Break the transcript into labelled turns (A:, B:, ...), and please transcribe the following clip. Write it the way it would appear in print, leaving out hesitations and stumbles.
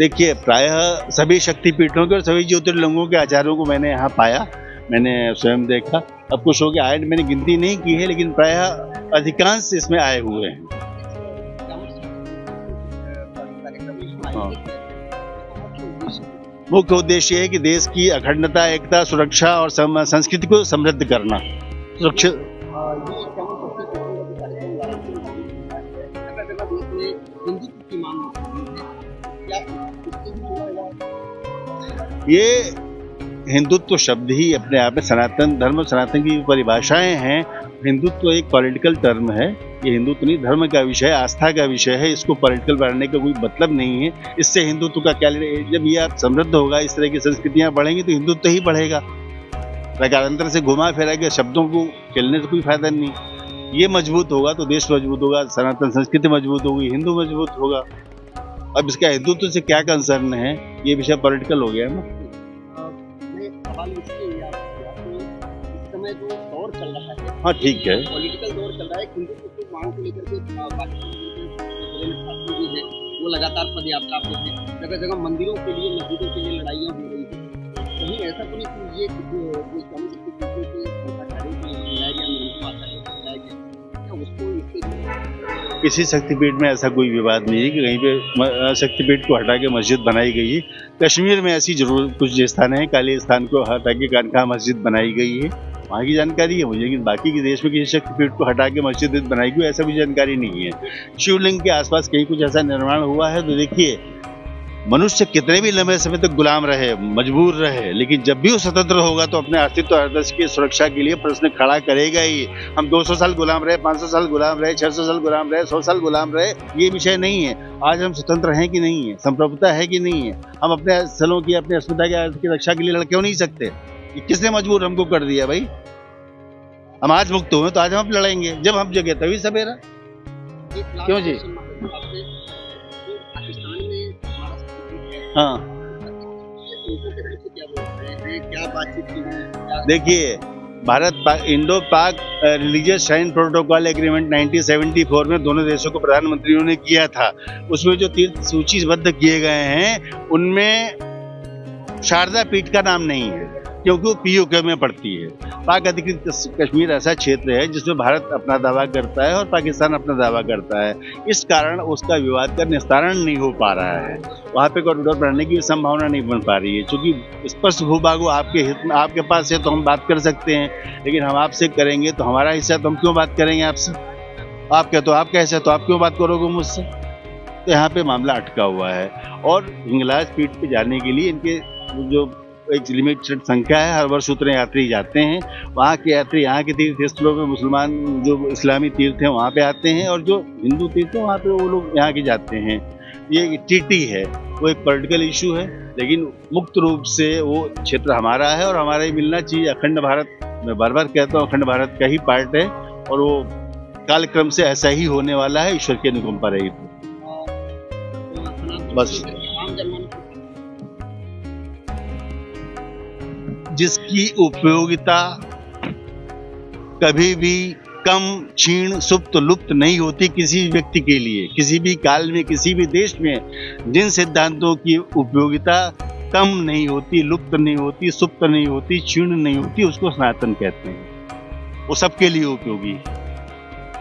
A: देखिए, प्रायः सभी शक्तिपीठों के और सभी ज्योतिर्लिंगों के आचार्यों को मैंने यहाँ पाया, मैंने स्वयं देखा। अब कुछ हो गया, आयन मैंने गिनती नहीं की है, लेकिन प्रायः अधिकांश इसमें आए हुए हैं। हाँ। मुख्य उद्देश्य है कि देश की अखंडता, एकता, सुरक्षा और संस्कृति को समृद्ध करना। सुरक्षित ये हिंदुत्व शब्द ही अपने आप में सनातन धर्म, सनातन की परिभाषाएं हैं। हिंदुत्व एक पॉलिटिकल टर्म है, ये हिंदुत्व नहीं, धर्म का विषय, आस्था का विषय है। इसको पॉलिटिकल बनाने का कोई मतलब नहीं है। इससे हिंदुत्व का क्या, जब ये आप समृद्ध होगा, इस तरह की संस्कृतियां बढ़ेंगी तो हिंदुत्व ही बढ़ेगा। प्रकारांतर से घुमा फिरा के शब्दों को खेलने से कोई फायदा नहीं। ये मजबूत होगा तो देश मजबूत होगा, सनातन संस्कृति मजबूत होगी, हिंदू मजबूत होगा। अब इसका हिंदुत्व से क्या कंसर्न है, ये विषय पॉलिटिकल हो गया ना।
B: जो दौर चल रहा है,
A: हाँ ठीक है,
B: पॉलिटिकल दौर चल रहा है, हिंदुत्व की मांग को लेकर के वो लगातार पदयात्रा पे थे, जगह जगह मंदिरों के लिए, मस्जिदों के लिए लड़ाइयाँ हो रही है। कहीं ऐसा तो नहीं कि ये इस्लामी शक्तिपीठों के
A: किसी शक्तिपीठ में ऐसा कोई विवाद नहीं है कि कहीं पे शक्तिपीठ को हटा के मस्जिद बनाई गई है। कश्मीर में ऐसी जरूर कुछ स्थान है, काली स्थान को हटा के खानकाह मस्जिद बनाई गई है, वहाँ की जानकारी है मुझे, लेकिन बाकी के देश में किसी शक्तिपीठ को हटा के मस्जिद बनाई गई ऐसा भी जानकारी नहीं है। शिवलिंग के आसपास कहीं कुछ ऐसा निर्माण हुआ है तो देखिए, मनुष्य कितने भी लंबे समय तक गुलाम रहे, मजबूर रहे, लेकिन जब भी वो स्वतंत्र होगा तो अपने अस्तित्व आदर्श की सुरक्षा के लिए प्रश्न खड़ा करेगा ही। हम 200 साल गुलाम रहे, 500 साल गुलाम रहे, 600 साल गुलाम रहे, 100 साल गुलाम रहे, ये विषय नहीं है। आज हम स्वतंत्र हैं कि नहीं है, संप्रभुता है कि नहीं है, हम अपने स्थलों की, अपने अस्मिता की रक्षा के लिए लड़ क्यों नहीं सकते? ये किसने मजबूर हमको कर दिया भाई? हम आज मुक्त हुए तो आज हम लड़ेंगे, जब हम जगे तभी सवेरा। क्यों जी? हाँ,
B: क्या बातचीत की है?
A: देखिए, भारत इंडो पाक रिलीजियस श्राइन प्रोटोकॉल एग्रीमेंट 1974 में दोनों देशों को प्रधानमंत्रियों ने किया था। उसमें जो तीर्थ सूचीबद्ध किए गए हैं उनमें शारदा पीठ का नाम नहीं है, क्योंकि वो पीओके में पड़ती है। पाक अधिकृत कश्मीर ऐसा क्षेत्र है जिसमें भारत अपना दावा करता है और पाकिस्तान अपना दावा करता है। इस कारण उसका विवाद का निस्तारण नहीं हो पा रहा है, वहाँ पे कॉरिडोर बनाने की संभावना नहीं बन पा रही है। क्योंकि स्पष्ट भूभाग आपके हित में, आपके पास है तो हम बात कर सकते हैं, लेकिन हम आपसे करेंगे तो हमारा हिस्सा, तो हम क्यों बात करेंगे आपसे? आपका तो आपका हिस्सा, तो आप क्यों बात करोगे मुझसे? तो यहाँ पे मामला अटका हुआ है। और हिंगलाज पीठ पे जाने के लिए इनके जो एक लिमिटेड संख्या है, हर वर्ष उतने यात्री जाते हैं। वहाँ के यात्री यहाँ के तीर्थ स्थलों में, मुसलमान जो इस्लामी तीर्थ हैं वहाँ पे आते हैं, और जो हिंदू तीर्थ हैं वहाँ पे वो लोग यहाँ के जाते हैं। ये टीटी है, वो एक पॉलिटिकल इशू है, लेकिन मुक्त रूप से वो क्षेत्र हमारा है और हमारा ही मिलना चाहिए। अखंड भारत, मैं बार बार कहता हूँ, अखंड भारत का ही पार्ट है और वो कालक्रम से ऐसा ही होने वाला है, ईश्वर की अनुकंपा रही बस। जिसकी उपयोगिता कभी भी कम, क्षीण, सुप्त, लुप्त नहीं होती किसी व्यक्ति के लिए, किसी भी काल में, किसी भी देश में। जिन सिद्धांतों की उपयोगिता कम नहीं होती, लुप्त नहीं होती, सुप्त नहीं होती, क्षीण नहीं होती, उसको सनातन कहते हैं। वो सबके लिए उपयोगी है।